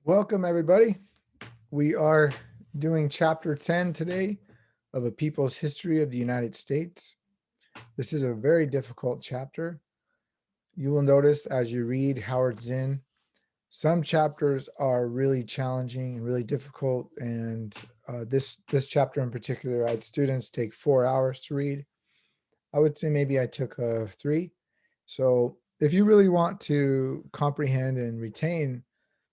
Welcome, everybody. We are doing chapter 10 today of A People's History of the United States. This is a very difficult chapter. You will notice as you read Howard Zinn, some chapters are really challenging and really difficult. And this chapter in particular, I had students take 4 hours to read. I would say maybe I took 3. So if you really want to comprehend and retain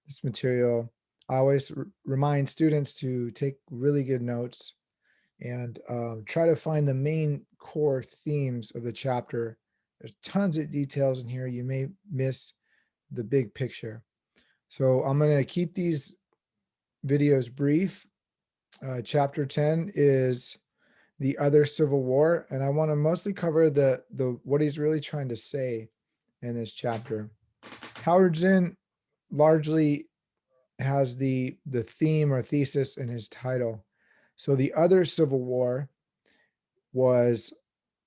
this material, I always remind students to take really good notes and try to find the main core themes of the chapter. There's tons of details in here. You may miss the big picture. So I'm going to keep these videos brief. Chapter 10 is the other Civil War, and I want to mostly cover the what he's really trying to say in this chapter. Howard Zinn largely has the theme or thesis in his title. So the other Civil War was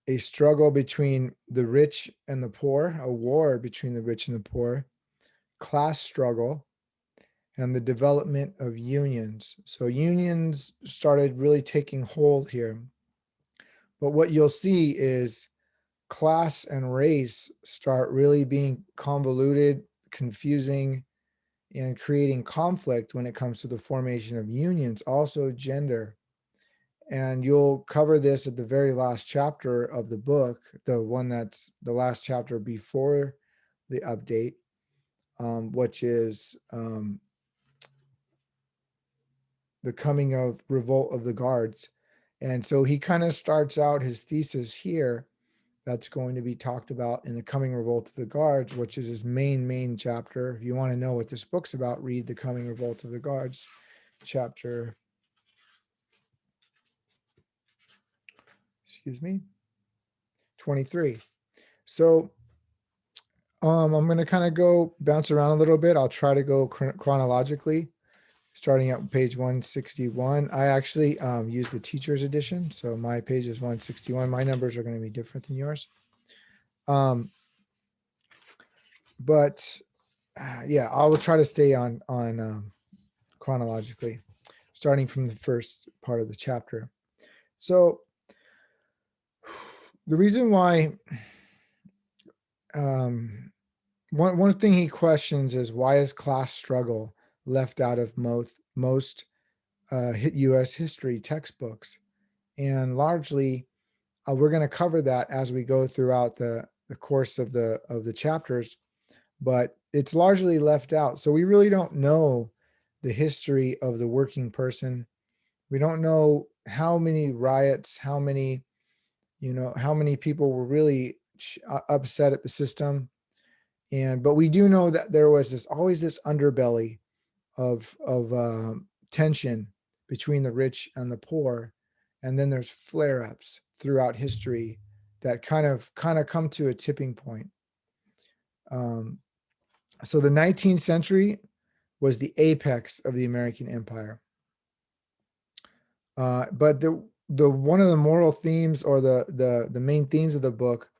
a struggle between the rich and the poor, a war between the rich and the poor, class struggle, and the development of unions. So unions started really taking hold here. But what you'll see is class and race start really being convoluted, confusing, and creating conflict when it comes to the formation of unions, also gender. And you'll cover this at the very last chapter of the book, the one that's the last chapter before the update, which is the coming of revolt of the guards. And so he kind of starts out his thesis here that's going to be talked about in the coming revolt of the guards, which is his main chapter. If you want to know what this book's about, read the coming revolt of the guards chapter, 23. So I'm going to kind of go bounce around a little bit. I'll try to go chronologically, starting at page 161. I actually use the teacher's edition, so my page is 161. My numbers are going to be different than yours. But yeah, I will try to stay on chronologically, starting from the first part of the chapter. So the reason why one thing he questions is, why is class struggle left out of most U.S. history textbooks? And largely, we're going to cover that as we go throughout the course of the chapters, but it's largely left out. So we really don't know the history of the working person. We don't know how many riots, how many people were really upset at the system. But we do know that there was always this underbelly of tension between the rich and the poor, and then there's flare-ups throughout history that kind of come to a tipping point. So the 19th century was the apex of the American empire. But the one of the moral themes, or the main themes of the book,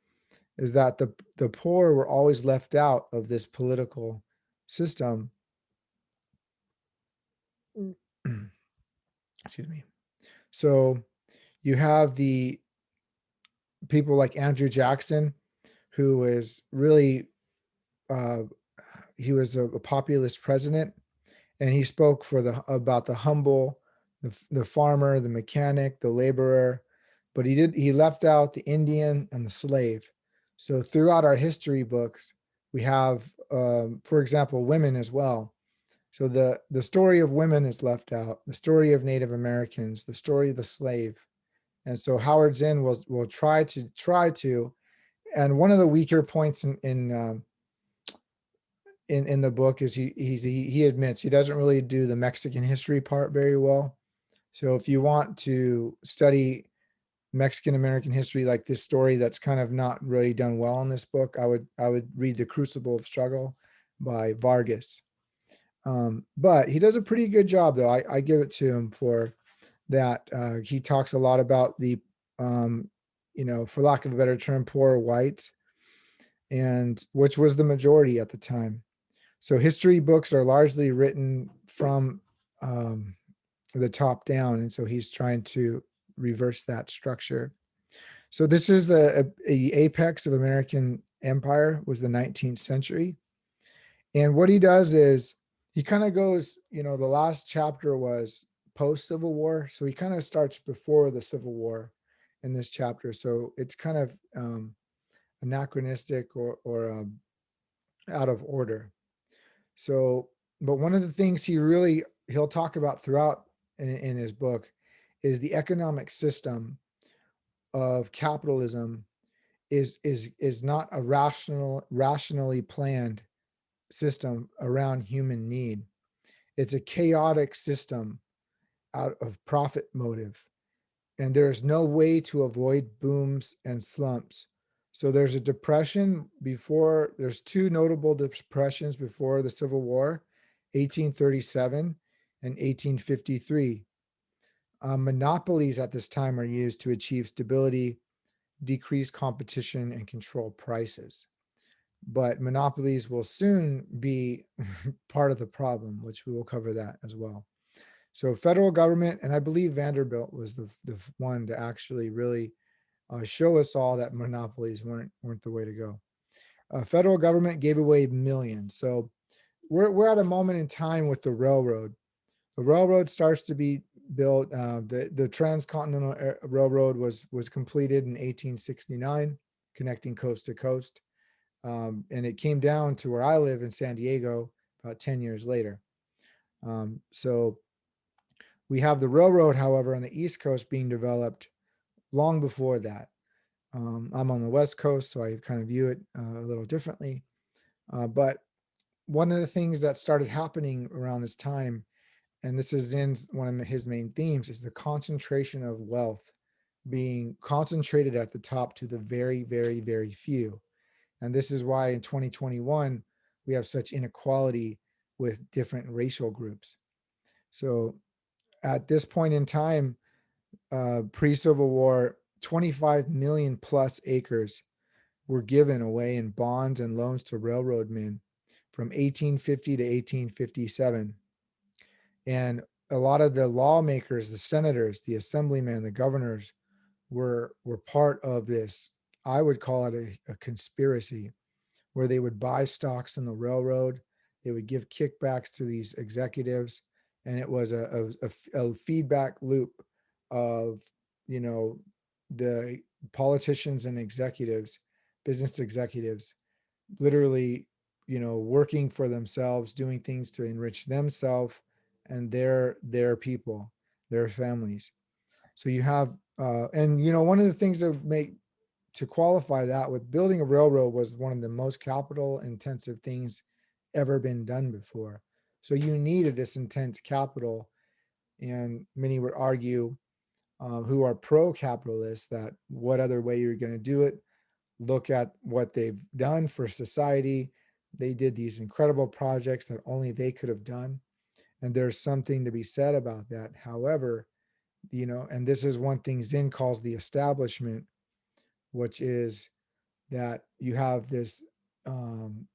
is that the poor were always left out of this political system. Excuse me. So you have the people like Andrew Jackson, who is really he was a populist president, and he spoke about the humble, the farmer, the mechanic, the laborer, but he left out the Indian and the slave. So throughout our history books, we have, for example, women as well. So the story of women is left out, the story of Native Americans, the story of the slave. And so Howard Zinn will try to, and one of the weaker points in the book is he admits he doesn't really do the Mexican history part very well. So if you want to study Mexican American history, like this story that's kind of not really done well in this book, I would read The Crucible of Struggle by Vargas. But he does a pretty good job, though. I give it to him for that. He talks a lot about the for lack of a better term, poor whites, and which was the majority at the time. So history books are largely written from um, the top down, and so he's trying to reverse that structure. So this is the apex of American empire was the 19th century. And what he does is he kind of goes, the last chapter was post Civil War. So he kind of starts before the Civil War in this chapter. So it's kind of anachronistic or out of order. So, but one of the things he'll talk about throughout in his book is the economic system of capitalism is not a rationally planned system around human need. It's a chaotic system out of profit motive. And there's no way to avoid booms and slumps. So there's a depression there's two notable depressions before the Civil War, 1837 and 1853. Monopolies at this time are used to achieve stability, decrease competition, and control prices. But monopolies will soon be part of the problem, which we will cover that as well. So federal government, and I believe Vanderbilt was the one to actually really show us all that monopolies weren't the way to go. Federal government gave away millions. So we're at a moment in time with the railroad. The railroad starts to be built. The Transcontinental Railroad was completed in 1869, connecting coast to coast. And it came down to where I live in San Diego about 10 years later. So we have the railroad, however, on the East Coast being developed long before that. I'm on the West Coast, so I kind of view it a little differently. But one of the things that started happening around this time, and this is in one of his main themes, is the concentration of wealth being concentrated at the top to the very, very, very few. And this is why in 2021, we have such inequality with different racial groups. So at this point in time, pre-Civil War, 25 million plus acres were given away in bonds and loans to railroadmen from 1850 to 1857. And a lot of the lawmakers, the senators, the assemblymen, the governors were part of this. I would call it a conspiracy where they would buy stocks in the railroad. They would give kickbacks to these executives. And it was a feedback loop of, you know, the politicians and executives, business executives, literally, working for themselves, doing things to enrich themselves and their people, their families. So you have, and one of the things that make to qualify that with building a railroad was one of the most capital intensive things ever been done before. So you needed this intense capital, and many would argue, who are pro-capitalist, that what other way you're going to do it? Look at what they've done for society. They did these incredible projects that only they could have done, and there's something to be said about that. However, and this is one thing Zinn calls the establishment, which is that you have um,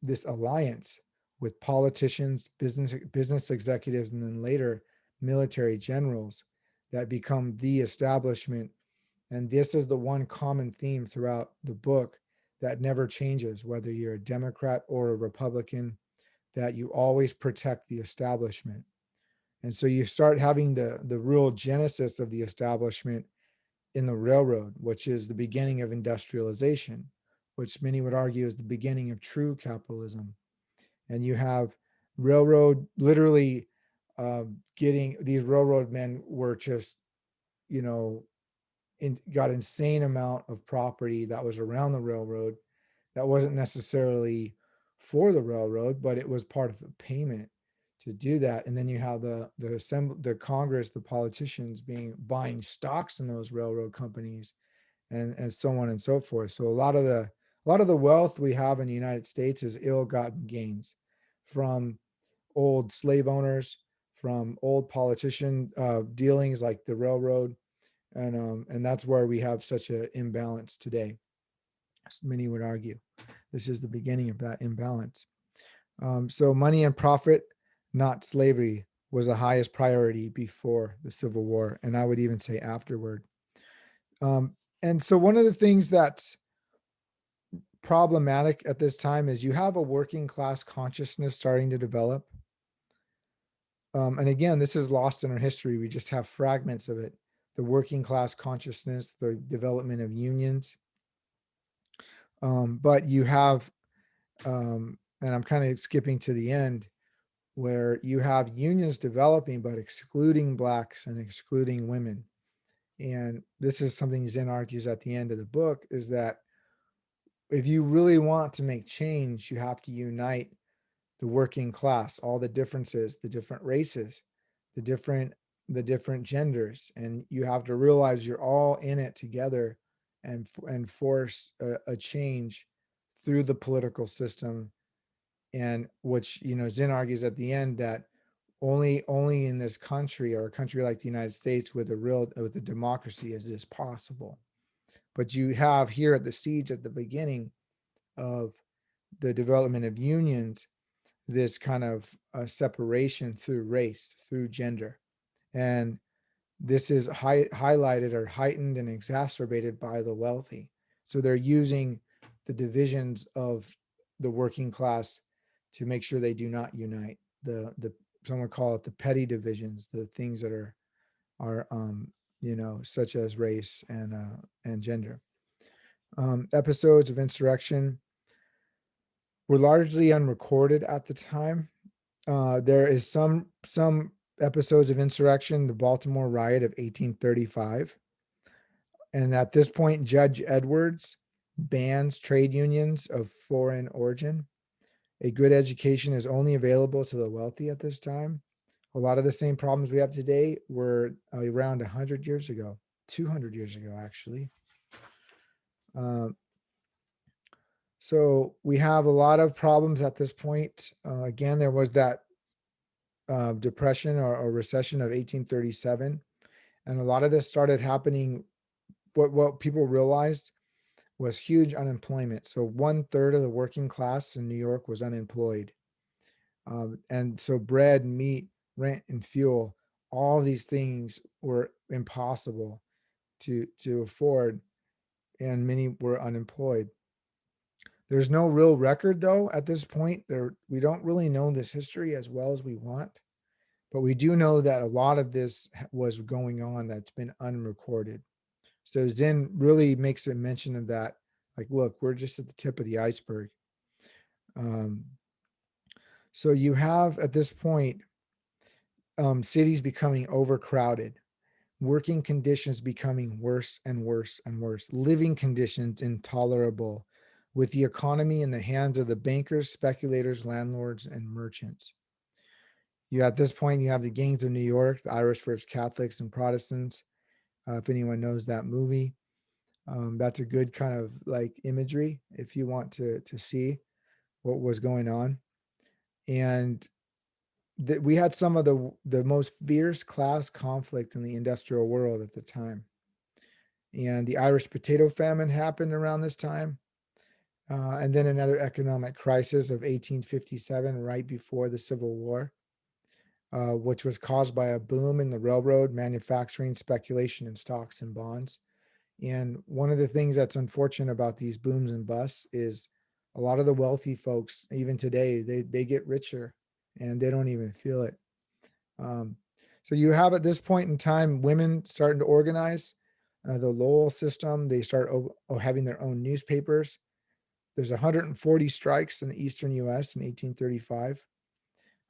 this alliance with politicians, business executives, and then later military generals that become the establishment. And this is the one common theme throughout the book that never changes, whether you're a Democrat or a Republican, that you always protect the establishment. And so you start having the real genesis of the establishment in the railroad, which is the beginning of industrialization, which many would argue is the beginning of true capitalism. And you have railroad literally getting these railroad men were just, you know, got insane amount of property that was around the railroad that wasn't necessarily for the railroad, but it was part of the payment to do that. And then you have the Congress, the politicians buying stocks in those railroad companies, and so on and so forth. So a lot of the wealth we have in the United States is ill-gotten gains from old slave owners, from old politician dealings like the railroad, and that's where we have such an imbalance today. As many would argue, this is the beginning of that imbalance. So money and profit, not slavery, was the highest priority before the Civil War, and I would even say afterward. And so one of the things that's problematic at this time is you have a working class consciousness starting to develop. And again, this is lost in our history. We just have fragments of it. The working class consciousness, the development of unions. But you have, and I'm kind of skipping to the end, where you have unions developing, but excluding blacks and excluding women. And this is something Zinn argues at the end of the book, is that if you really want to make change, you have to unite the working class, all the differences, the different races, the different genders, and you have to realize you're all in it together, and force a change through the political system. And which, Zinn argues at the end that only in this country, or a country like the United States with a democracy, is this possible. But you have here at the seeds at the beginning of the development of unions, this kind of separation through race, through gender. And this is highlighted or heightened and exacerbated by the wealthy. So they're using the divisions of the working class to make sure they do not unite. The some would call it the petty divisions, the things that are such as race and gender. Episodes of insurrection were largely unrecorded at the time. There is some episodes of insurrection, the Baltimore riot of 1835. And at this point, Judge Edwards bans trade unions of foreign origin. A good education is only available to the wealthy at this time. A lot of the same problems we have today were around 100 years ago, 200 years ago, actually. So we have a lot of problems at this point. Again, there was that depression or recession of 1837. And a lot of this started happening. What people realized was huge unemployment. So 1/3 of the working class in New York was unemployed. And so bread, meat, rent, and fuel, all of these things were impossible to afford, and many were unemployed. There's no real record, though, at this point. We don't really know this history as well as we want, but we do know that a lot of this was going on that's been unrecorded. So Zinn really makes a mention of that. Like, look, we're just at the tip of the iceberg. So you have at this point cities becoming overcrowded, working conditions becoming worse and worse and worse, living conditions intolerable, with the economy in the hands of the bankers, speculators, landlords, and merchants. At this point, you have the gangs of New York, the Irish First Catholics and Protestants. If anyone knows that movie, that's a good kind of like imagery if you want to see what was going on. And we had some of the most fierce class conflict in the industrial world at the time. And the Irish potato famine happened around this time. And then another economic crisis of 1857, right before the Civil War, which was caused by a boom in the railroad, manufacturing, speculation in stocks and bonds. And one of the things that's unfortunate about these booms and busts is a lot of the wealthy folks, even today, they get richer and they don't even feel it. So you have at this point in time women starting to organize. The Lowell system, they start having their own newspapers. There's 140 strikes in the eastern U.S. in 1835.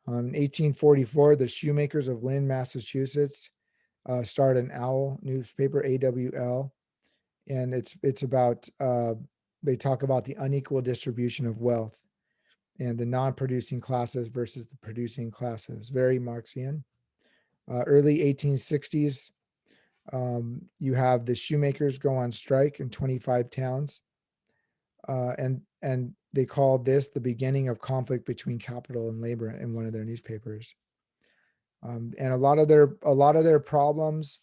In 1844, the shoemakers of Lynn, Massachusetts, start an OWL newspaper, AWL, and it's about they talk about the unequal distribution of wealth and the non-producing classes versus the producing classes. Very Marxian. Early 1860s, you have the shoemakers go on strike in 25 towns, and they called this the beginning of conflict between capital and labor in one of their newspapers. And a lot of their problems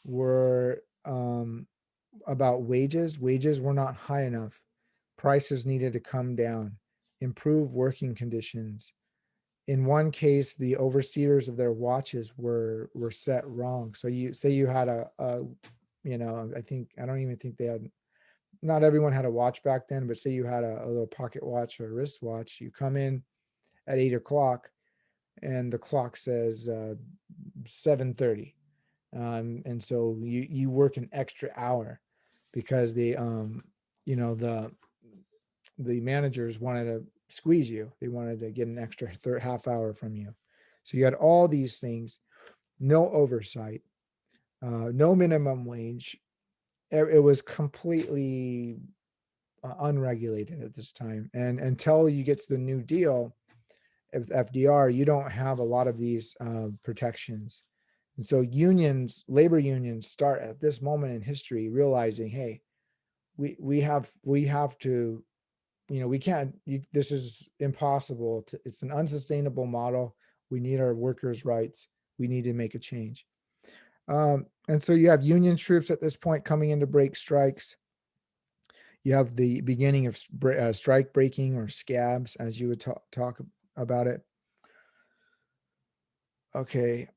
were about wages. Wages were not high enough. Prices needed to come down. improve working conditions. In one case, the overseers of their watches were set wrong. So you say you had a I don't even think they had, not everyone had a watch back then, but say you had a little pocket watch or a wristwatch. You come in at 8 o'clock and the clock says 7:30. And so you work an extra hour because the managers wanted to squeeze you. They wanted to get an extra half hour from you. So you had all these things, no oversight, no minimum wage. It was completely unregulated at this time. And until you get to the New Deal, FDR, you don't have a lot of these protections. And so labor unions start at this moment in history realizing, hey, we have to, we can't, this is impossible. It's an unsustainable model. We need our workers' rights. We need to make a change. And so you have union troops at this point coming in to break strikes. You have the beginning of strike breaking, or scabs, as you would talk about it. Okay.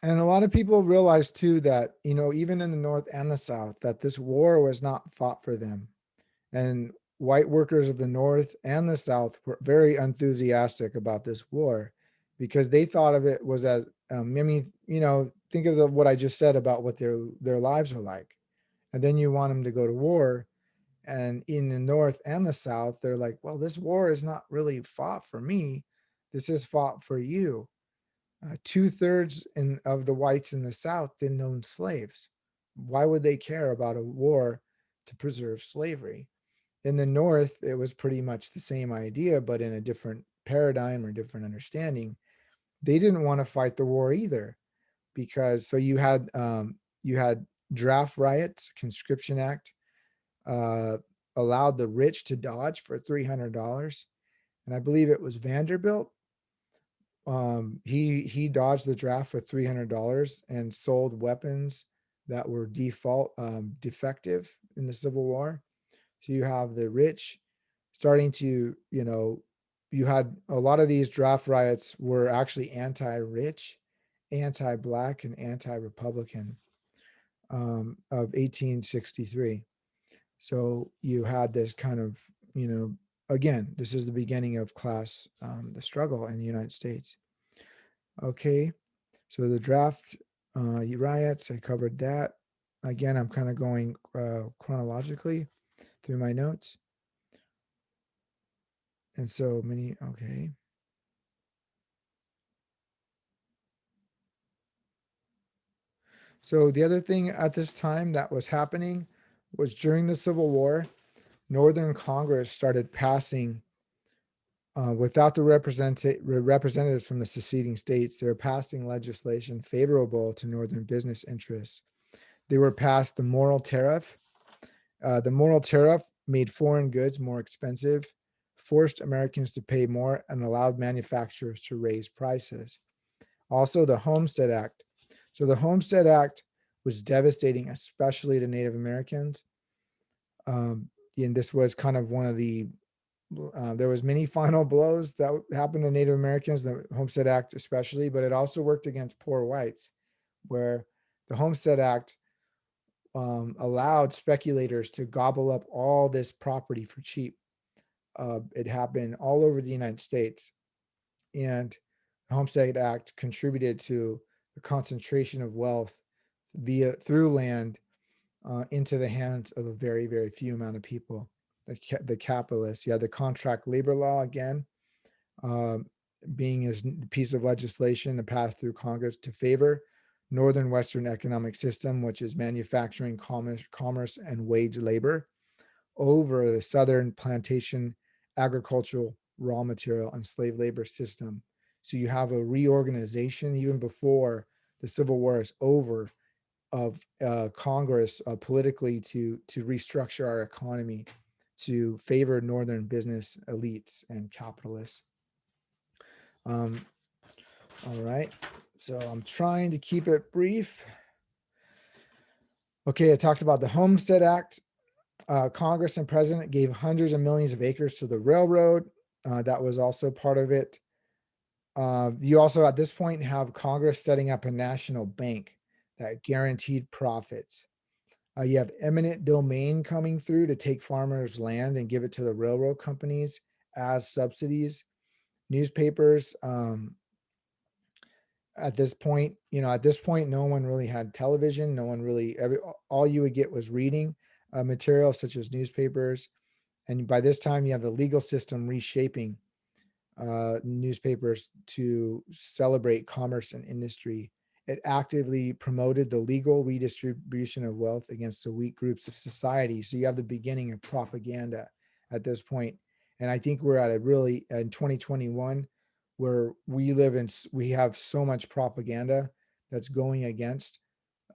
And a lot of people realize too that, even in the North and the South, that this war was not fought for them. And white workers of the North and the South were very enthusiastic about this war because they thought of it was as, think of what I just said about what their lives are like. And then you want them to go to war. And in the North and the South, they're like, well, this war is not really fought for me. This is fought for you. 2/3 of the whites in the South didn't own slaves. Why would they care about a war to preserve slavery? In the North, it was pretty much the same idea, but in a different paradigm or different understanding. They didn't want to fight the war either, because so you had draft riots, conscription act, uh, allowed the rich to dodge for $300, and I believe it was Vanderbilt. He dodged the draft for $300 and sold weapons that were defective in the Civil War. So you have the rich starting to, you had a lot of these draft riots were actually anti-rich, anti-black, and anti-Republican, of 1863. So you had this kind of, again, this is the beginning of class, the struggle in the United States. Okay, so the draft riots, I covered that. Again, I'm kind of going chronologically through my notes. And so many, okay. So the other thing at this time that was happening was during the Civil War, Northern Congress started passing, without the representatives from the seceding states, they were passing legislation favorable to Northern business interests. They were passed the Morrill Tariff. The Morrill Tariff made foreign goods more expensive, forced Americans to pay more, and allowed manufacturers to raise prices. Also, the Homestead Act. So the Homestead Act was devastating, especially to Native Americans. And this was kind of one of the, there was many final blows that happened to Native Americans, the Homestead Act especially, but it also worked against poor whites, where the Homestead Act allowed speculators to gobble up all this property for cheap. It happened all over the United States. And the Homestead Act contributed to the concentration of wealth through land into the hands of a very, very few amount of people, the capitalists. You had the contract labor law again, being a piece of legislation that passed through Congress to favor Northern Western economic system, which is manufacturing, commerce, and wage labor, over the Southern plantation, agricultural, raw material, and slave labor system. So you have a reorganization even before the Civil War is over, of Congress politically to restructure our economy to favor Northern business elites and capitalists. All right, so I'm trying to keep it brief. Okay, I talked about the Homestead Act. Congress and president gave hundreds of millions of acres to the railroad. That was also part of it. You also, at this point, have Congress setting up a national bank that guaranteed profits. You have eminent domain coming through to take farmers' land and give it to the railroad companies as subsidies. Newspapers, at this point, no one really had television. No one really, all you would get was reading material such as newspapers. And by this time, you have the legal system reshaping newspapers to celebrate commerce and industry. It actively promoted the legal redistribution of wealth against the weak groups of society. So you have the beginning of propaganda at this point. And I think we're at a really, in 2021, where we have so much propaganda that's going against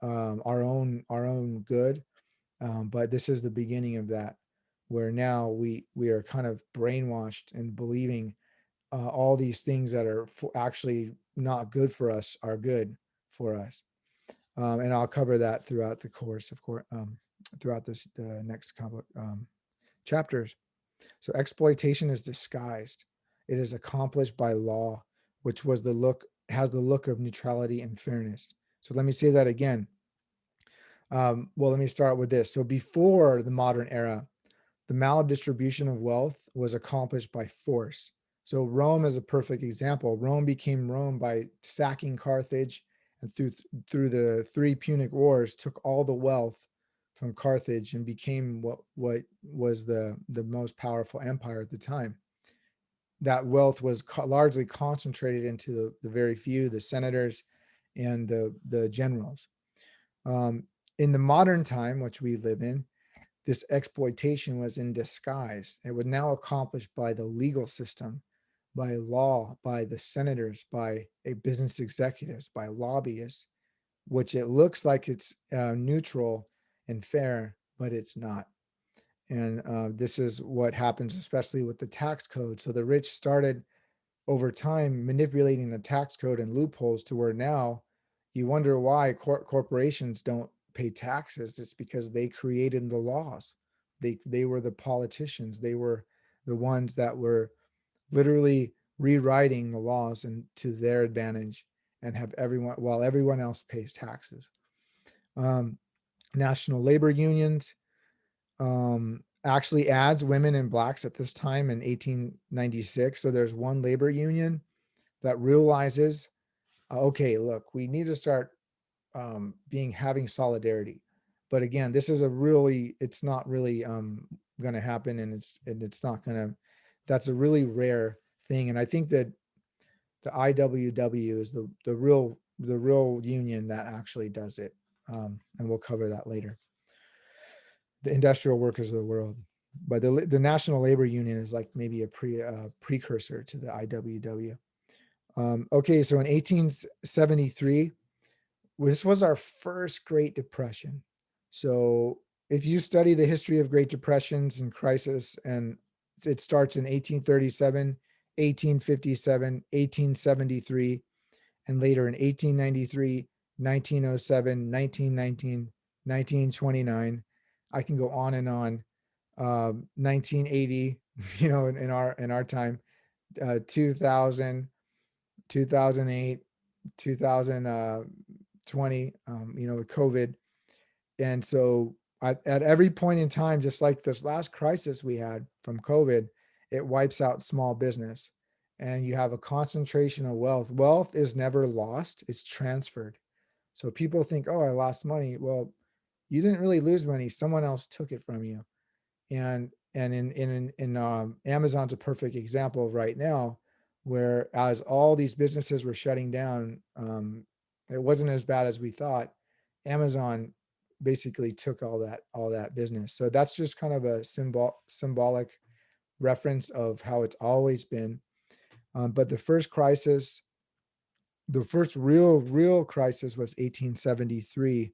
our own good. But this is the beginning of that, where now we are kind of brainwashed and believing all these things that are actually not good for us are good for us. And I'll cover that throughout the course, of course, throughout the next couple chapters. So exploitation is disguised. It is accomplished by law, which has the look of neutrality and fairness. So let me say that again. Well, let me start with this. So before the modern era, the maldistribution of wealth was accomplished by force. So Rome is a perfect example. Rome became Rome by sacking Carthage, and through the three Punic Wars, took all the wealth from Carthage and became what was the most powerful empire at the time. That wealth was largely concentrated into the very few, the senators and the generals. In the modern time, which we live in, this exploitation was in disguise. It was now accomplished by the legal system, by law, by the senators, by a business executives, by lobbyists, which it looks like it's neutral and fair, but it's not. And this is what happens, especially with the tax code. So the rich started over time manipulating the tax code and loopholes to where now you wonder why corporations don't pay taxes. It's because they created the laws. They were the politicians. They were the ones that were literally rewriting the laws and to their advantage, and have everyone while everyone else pays taxes. Um, National labor unions actually adds women and blacks at this time in 1896. So there's one labor union that realizes, okay, look, we need to start having solidarity. But again, this is it's not really going to happen, and it's not going to. That's a really rare thing, and I think that the IWW is the real union that actually does it, and we'll cover that later. The industrial workers of the world, but the National Labor Union is like maybe a precursor to the IWW. Okay, so in 1873, this was our first Great Depression. So if you study the history of Great Depressions and crisis, and it starts in 1837, 1857, 1873, and later in 1893, 1907, 1919, 1929. I can go on and on. 1980, in our time, 2000, 2008, 2020, with COVID. And so at every point in time, just like this last crisis we had from COVID, it wipes out small business, and you have a concentration of wealth. Wealth is never lost, it's transferred. So people think, oh, I lost money. Well, you didn't really lose money. Someone else took it from you. And in Amazon's a perfect example of right now, where as all these businesses were shutting down, it wasn't as bad as we thought. Amazon basically took all that business. So that's just kind of a symbolic reference of how it's always been. But the first real crisis was 1873,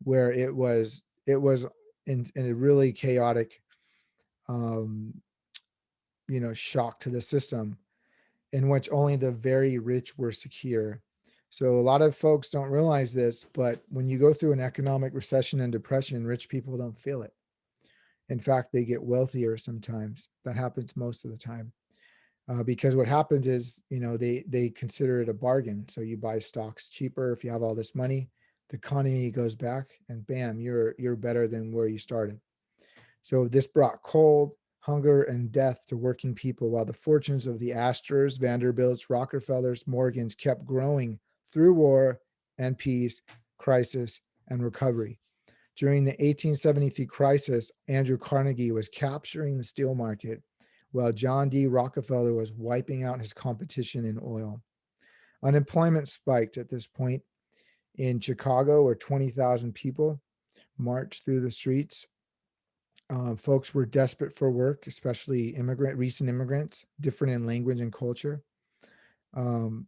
where it was in a really chaotic shock to the system, in which only the very rich were secure. So a lot of folks don't realize this, but when you go through an economic recession and depression, rich people don't feel it. In fact, they get wealthier sometimes. That happens most of the time. Because what happens is, they consider it a bargain. So you buy stocks cheaper if you have all this money, the economy goes back, and bam, you're better than where you started. So this brought cold, hunger, and death to working people, while the fortunes of the Astors, Vanderbilts, Rockefellers, Morgans kept growing through war and peace, crisis, and recovery. During the 1873 crisis, Andrew Carnegie was capturing the steel market, while John D. Rockefeller was wiping out his competition in oil. Unemployment spiked at this point. In Chicago, where 20,000 people marched through the streets, folks were desperate for work, especially recent immigrants, different in language and culture. Um,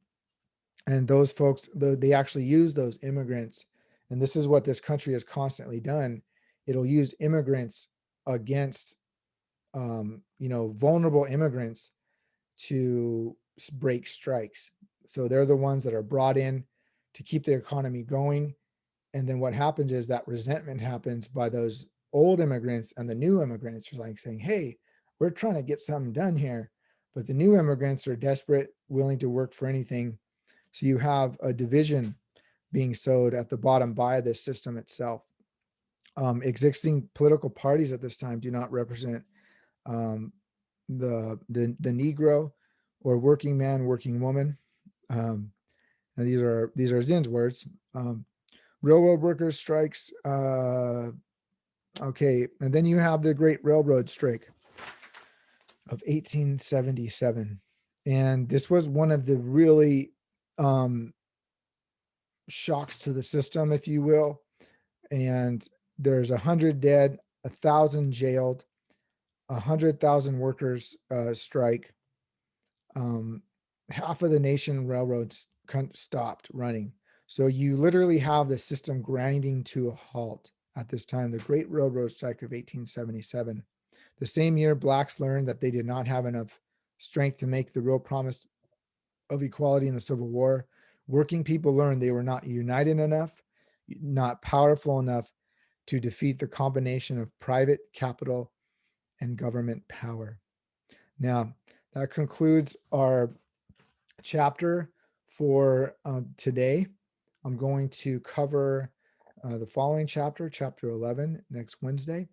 and those folks, they actually use those immigrants. And this is what this country has constantly done. It'll use immigrants against, vulnerable immigrants to break strikes. So they're the ones that are brought in to keep the economy going. And then what happens is that resentment happens by those old immigrants, and the new immigrants are like saying, hey, we're trying to get something done here. But the new immigrants are desperate, willing to work for anything. So you have a division being sowed at the bottom by this system itself. Existing political parties at this time do not represent um, the Negro or working man, working woman. And these are Zinn's words. Railroad workers strikes. Okay, and then you have the Great Railroad Strike of 1877, and this was one of the really shocks to the system, if you will. And there's 100 dead, 1,000 jailed, 100,000 workers strike. Half of the nation railroads stopped running. So you literally have the system grinding to a halt at this time, the Great Railroad Strike of 1877. The same year, blacks learned that they did not have enough strength to make the real promise of equality in the Civil War. Working people learned they were not united enough, not powerful enough to defeat the combination of private capital and government power. Now, that concludes our chapter for today. I'm going to cover the following chapter, chapter 11, next Wednesday.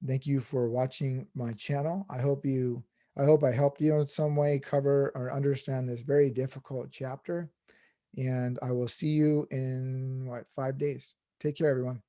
Thank you for watching my channel. I hope I helped you in some way cover or understand this very difficult chapter. And I will see you in 5 days. Take care, everyone.